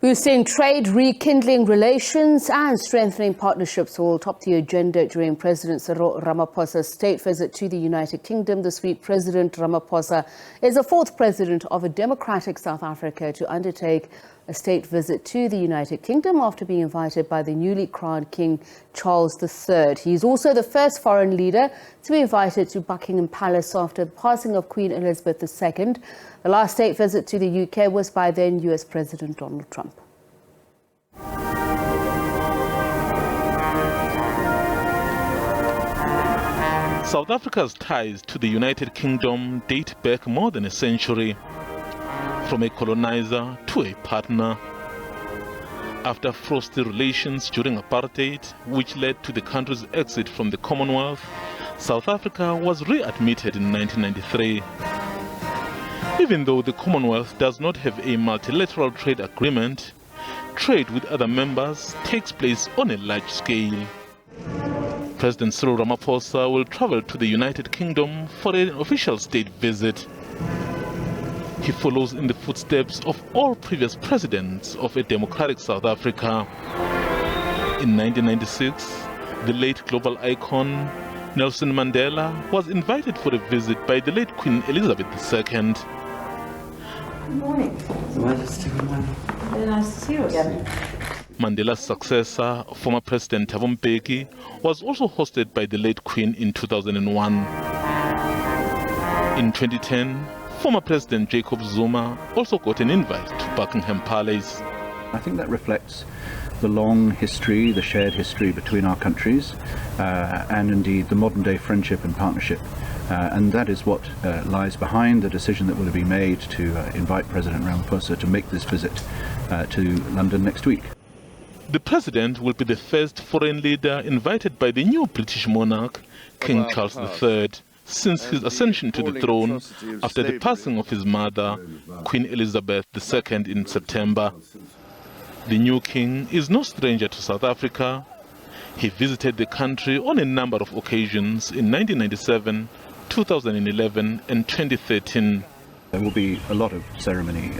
Boosting trade, rekindling relations and strengthening partnerships will top the agenda during President Cyril Ramaphosa's state visit to the United Kingdom this week. President Ramaphosa is the fourth president of a democratic South Africa to undertake a state visit to the United Kingdom after being invited by the newly crowned King Charles III. He is also the first foreign leader to be invited to Buckingham Palace after the passing of Queen Elizabeth II. The last state visit to the UK was by then US President Donald Trump. South Africa's ties to the United Kingdom date back more than a century, from a colonizer to a partner. After frosty relations during apartheid, which led to the country's exit from the Commonwealth, South Africa was readmitted in 1993. Even though the Commonwealth does not have a multilateral trade agreement, trade with other members takes place on a large scale. President Cyril Ramaphosa will travel to the United Kingdom for an official state visit. He follows in the footsteps of all previous presidents of a democratic South Africa. In 1996, the late global icon Nelson Mandela was invited for a visit by the late Queen Elizabeth II. Good morning. Your Majesty, good morning. Very nice to see you again. Mandela's successor, former President Thabo Mbeki, was also hosted by the late Queen in 2001. In 2010, former President Jacob Zuma also got an invite to Buckingham Palace. I think that reflects the long history, the shared history between our countries, and indeed the modern day friendship and partnership. And that is what lies behind the decision that will be made to invite President Ramaphosa to make this visit to London next week. The President will be the first foreign leader invited by the new British monarch, King Charles III, since his ascension to the throne after the passing of his mother, Queen Elizabeth II, in September. The new king is no stranger to South Africa. He visited the country on a number of occasions in 1997, 2011 and 2013. There will be a lot of ceremony.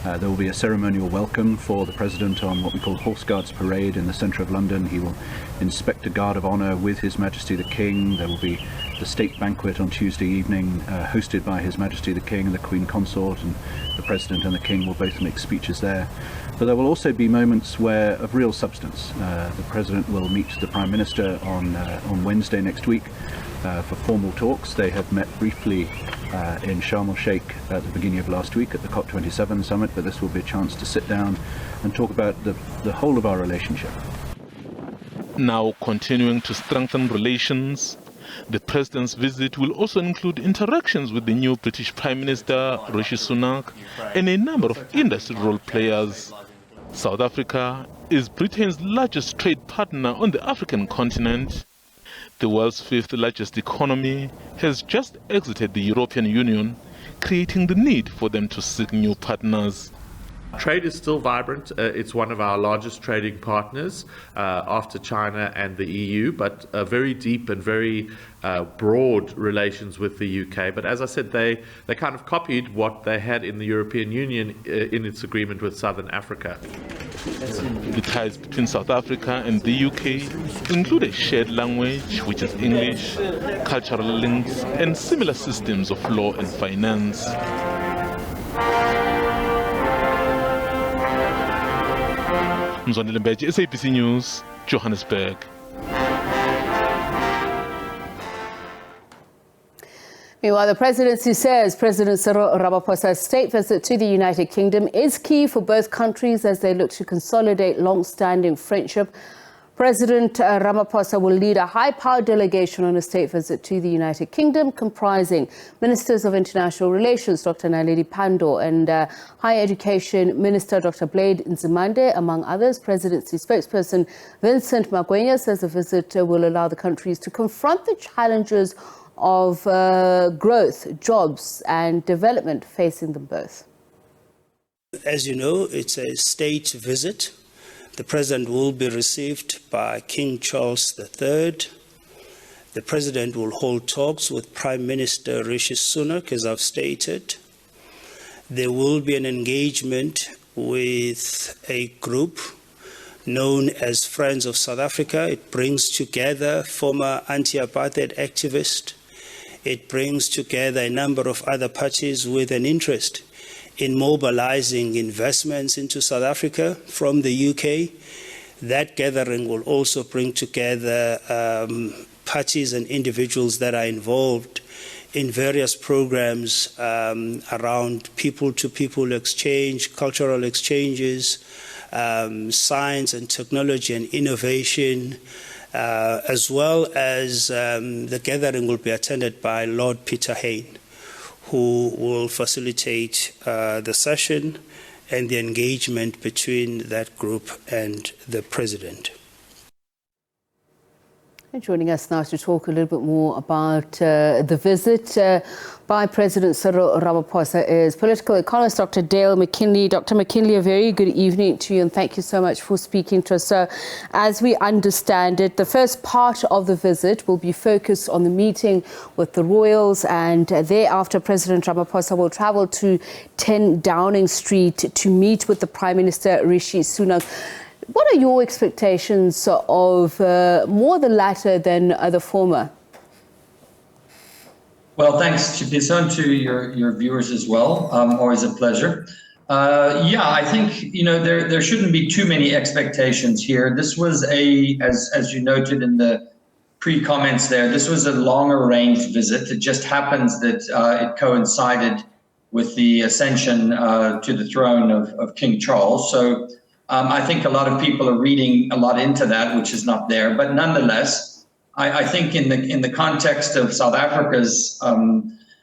There will be a ceremonial welcome for the President on what we call Horse Guards Parade in the centre of London. He will inspect a guard of honour with His Majesty the King. There will be the state banquet on Tuesday evening hosted by His Majesty the King and the Queen Consort, and the President and the King will both make speeches there. But there will also be moments of real substance. The President will meet the Prime Minister on Wednesday next week for formal talks. They have met briefly in Sharm el-Sheikh at the beginning of last week at the COP27 summit, but this will be a chance to sit down and talk about the whole of our relationship. Now continuing to strengthen relations, the President's visit will also include interactions with the new British Prime Minister Rishi Sunak and a number of industry role players. South Africa is Britain's largest trade partner on the African continent. The world's fifth largest economy has just exited the European Union, creating the need for them to seek new partners. Trade is still vibrant. It's one of our largest trading partners after China and the EU, but very deep and very broad relations with the UK. But as I said, they kind of copied what they had in the European Union in its agreement with Southern Africa. The ties between South Africa and the UK include a shared language, which is English, cultural links, and similar systems of law and finance. Mzwandile Mbeji, SABC News, Johannesburg. Meanwhile, the presidency says President Cyril Ramaphosa's state visit to the United Kingdom is key for both countries as they look to consolidate long-standing friendship. President Ramaphosa will lead a high-powered delegation on a state visit to the United Kingdom, comprising Ministers of International Relations, Dr Naledi Pandor, and Higher Education Minister Dr Blade Nzimande, among others. Presidency spokesperson Vincent Magwenya says the visit will allow the countries to confront the challenges of growth, jobs and development facing them both. As you know, it's a state visit. The President will be received by King Charles III. The President will hold talks with Prime Minister Rishi Sunak, as I've stated. There will be an engagement with a group known as Friends of South Africa. It brings together former anti-apartheid activists. It brings together a number of other parties with an interest in mobilizing investments into South Africa from the UK. That gathering will also bring together parties and individuals that are involved in various programs around people-to-people exchange, cultural exchanges, science and technology and innovation, as well as the gathering will be attended by Lord Peter Hain, who will facilitate the session and the engagement between that group and the President. And joining us now to talk a little bit more about the visit by President Cyril Ramaphosa is political economist Dr. Dale Mckinley. Dr. Mckinley, a very good evening to you and thank you so much for speaking to us. So, as we understand it, the first part of the visit will be focused on the meeting with the royals, and thereafter President Ramaphosa will travel to 10 Downing Street to meet with the Prime Minister Rishi Sunak. What are your expectations of more the latter than the former? Well, thanks, Chipisa, and to your viewers as well. Always a pleasure. Yeah, I think, there shouldn't be too many expectations here. This was as you noted in the pre-comments there, this was a longer-range visit. It just happens that it coincided with the ascension to the throne of King Charles. So I think a lot of people are reading a lot into that, which is not there. But nonetheless, I think in the context of South Africa's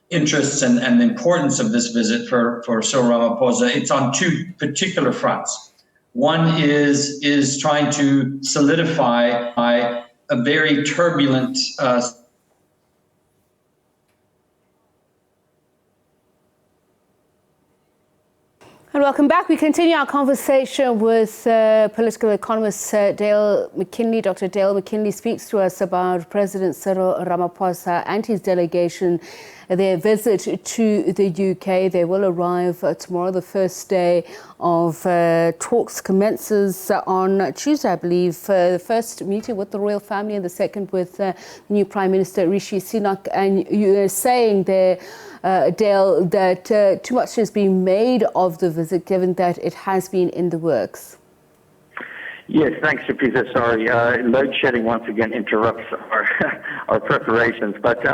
interests and the importance of this visit for Cyril Ramaphosa, it's on two particular fronts. One is trying to solidify a very turbulent And welcome back. We continue our conversation with political economist Dale Mckinley. Dr. Dale Mckinley speaks to us about President Cyril Ramaphosa and his delegation, their visit to the UK. They will arrive tomorrow. The first day of talks commences on Tuesday, I believe. The first meeting with the royal family and the second with new Prime Minister Rishi Sunak. And you're saying there, Dale, that too much has been made of the visit, given that it has been in the works. Yes, thanks, Chipisa. Sorry, load shedding once again interrupts our preparations. But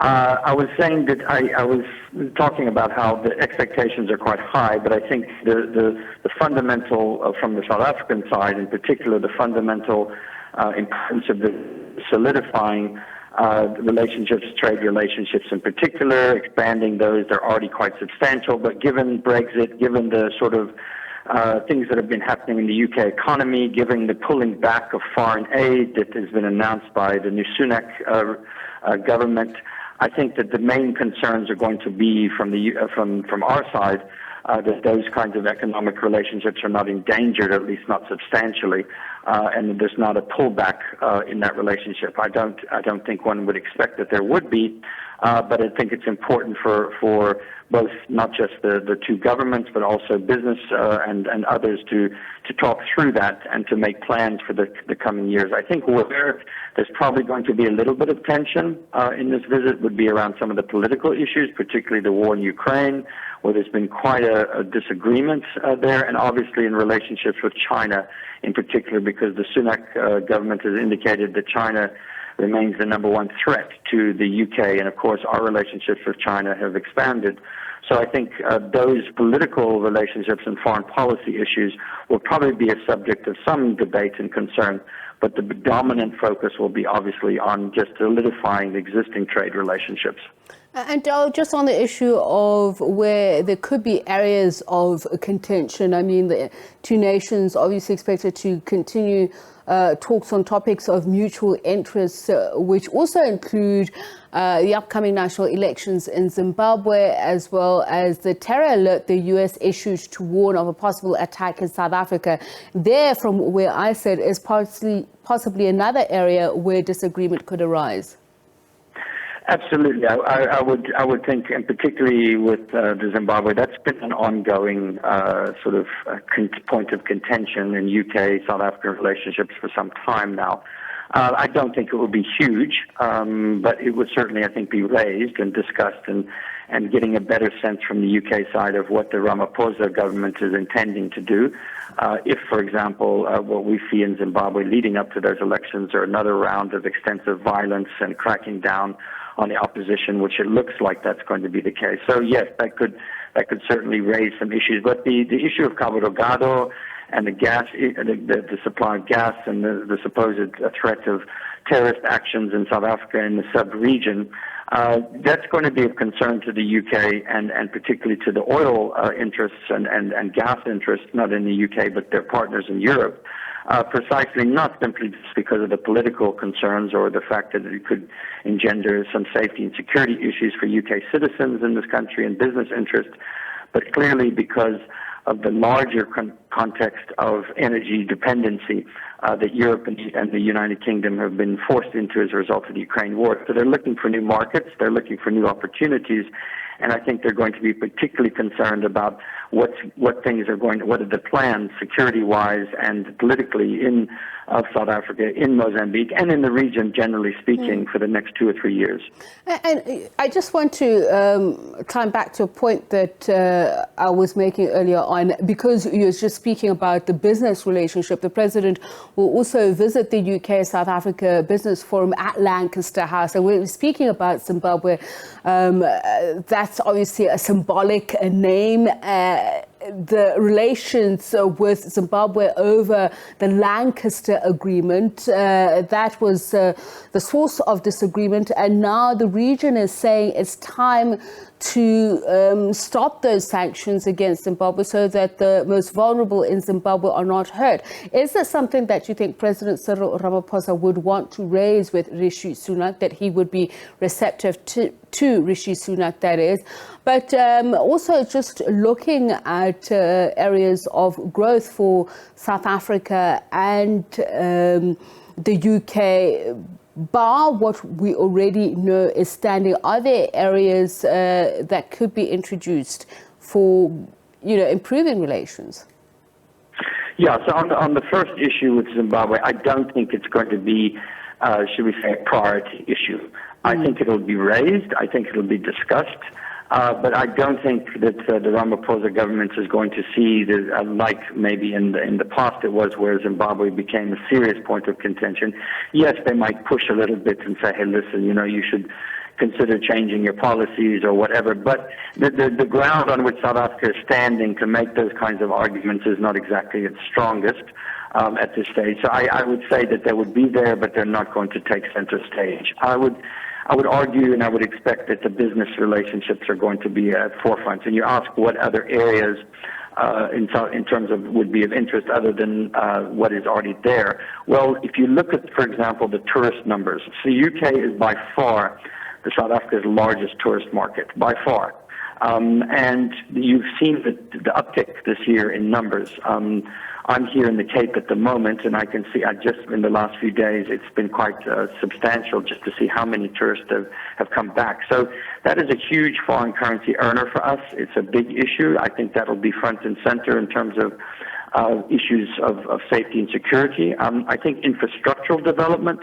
I was saying that I was talking about how the expectations are quite high, but I think the fundamental, from the South African side in particular, the fundamental importance of the solidifying relationships, trade relationships in particular, expanding those. They're already quite substantial, but given Brexit, given the sort of things that have been happening in the UK economy, given the pulling back of foreign aid that has been announced by the new Sunak government, I think that the main concerns are going to be from our side that those kinds of economic relationships are not endangered, at least not substantially, and that there's not a pullback in that relationship. I don't think one would expect that there would be, but I think it's important for both, not just the two governments, but also business and others to talk through that and to make plans for the coming years. I think where there's probably going to be a little bit of tension in this visit would be around some of the political issues, particularly the war in Ukraine, where there's been quite a disagreement there, and obviously in relationships with China in particular, because the Sunak government has indicated that China remains the number one threat to the UK, and of course our relationships with China have expanded. So I think those political relationships and foreign policy issues will probably be a subject of some debate and concern, but the dominant focus will be obviously on just solidifying the existing trade relationships. And just on the issue of where there could be areas of contention, I mean, the two nations obviously expected to continue talks on topics of mutual interest, which also include the upcoming national elections in Zimbabwe, as well as the terror alert the US issued to warn of a possible attack in South Africa. There, from where I sit, is possibly another area where disagreement could arise. Absolutely. I would think, and particularly with the Zimbabwe, that's been an ongoing sort of point of contention in UK, South African relationships for some time now. I don't think it will be huge, but it would certainly, I think, be raised and discussed and getting a better sense from the UK side of what the Ramaphosa government is intending to do. If, for example, what we see in Zimbabwe leading up to those elections are another round of extensive violence and cracking down on the opposition, which it looks like that's going to be the case. So yes, that could certainly raise some issues. But the issue of Cabo Delgado and the gas, the supply of gas, and the supposed threat of terrorist actions in South Africa in the sub-region, that's going to be of concern to the UK and particularly to the oil interests and gas interests, not in the UK but their partners in Europe. Precisely not simply just because of the political concerns or the fact that it could engender some safety and security issues for UK citizens in this country and business interests, but clearly because of the larger context of energy dependency that Europe and the United Kingdom have been forced into as a result of the Ukraine war. So they're looking for new markets, they're looking for new opportunities, and I think they're going to be particularly concerned about what are the plans security-wise and politically in South Africa, in Mozambique, and in the region, generally speaking, for the next 2 or 3 years. And I just want to climb back to a point that I was making earlier on, because you were just speaking about the business relationship. The President will also visit the UK-South Africa Business Forum at Lancaster House. And we're speaking about Zimbabwe. That's obviously a symbolic name. The relations with Zimbabwe over the Lancaster Agreement, that was the source of disagreement, and now the region is saying it's time to stop those sanctions against Zimbabwe so that the most vulnerable in Zimbabwe are not hurt. Is this something that you think President Cyril Ramaphosa would want to raise with Rishi Sunak, that he would be receptive to Rishi Sunak, that is? But also just looking at areas of growth for South Africa and the UK, bar what we already know is standing, are there areas that could be introduced for, improving relations? Yeah, so on the first issue with Zimbabwe, I don't think it's going to be, should we say, a priority issue. I think it'll be raised. I think it'll be discussed. But I don't think that the Ramaphosa government is going to see, like maybe in the past it was, where Zimbabwe became a serious point of contention. Yes, they might push a little bit and say, hey, listen, you should consider changing your policies or whatever. But the ground on which South Africa is standing to make those kinds of arguments is not exactly its strongest at this stage. So I would say that they would be there, but they're not going to take center stage. I would argue and I would expect that the business relationships are going to be at forefront. And you ask what other areas in terms of would be of interest other than what is already there. Well, if you look at, for example, the tourist numbers, so UK is by far the South Africa's largest tourist market, by far. And you've seen the uptick this year in numbers. I'm here in the Cape at the moment, and I can see, just in the last few days, it's been quite substantial just to see how many tourists have come back. So that is a huge foreign currency earner for us. It's a big issue. I think that will be front and center in terms of issues of safety and security. I think infrastructural development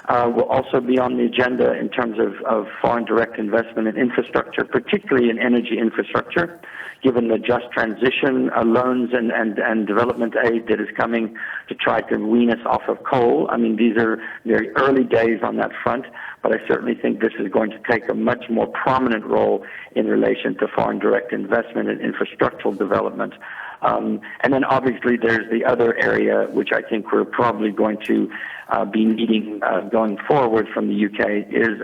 will also be on the agenda in terms of foreign direct investment in infrastructure, particularly in energy infrastructure, given the just transition loans and development aid that is coming to try to wean us off of coal. I mean, these are very early days on that front, but I certainly think this is going to take a much more prominent role in relation to foreign direct investment and infrastructural development. And then obviously there's the other area which I think we're probably going to be needing going forward from the UK is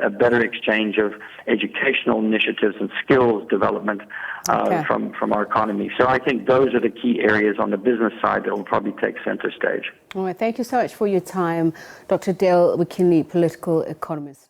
a better exchange of educational initiatives and skills development from our economy. So I think those are the key areas on the business side that will probably take center stage. All right, thank you so much for your time, Dr. Dale Mckinley, political economist.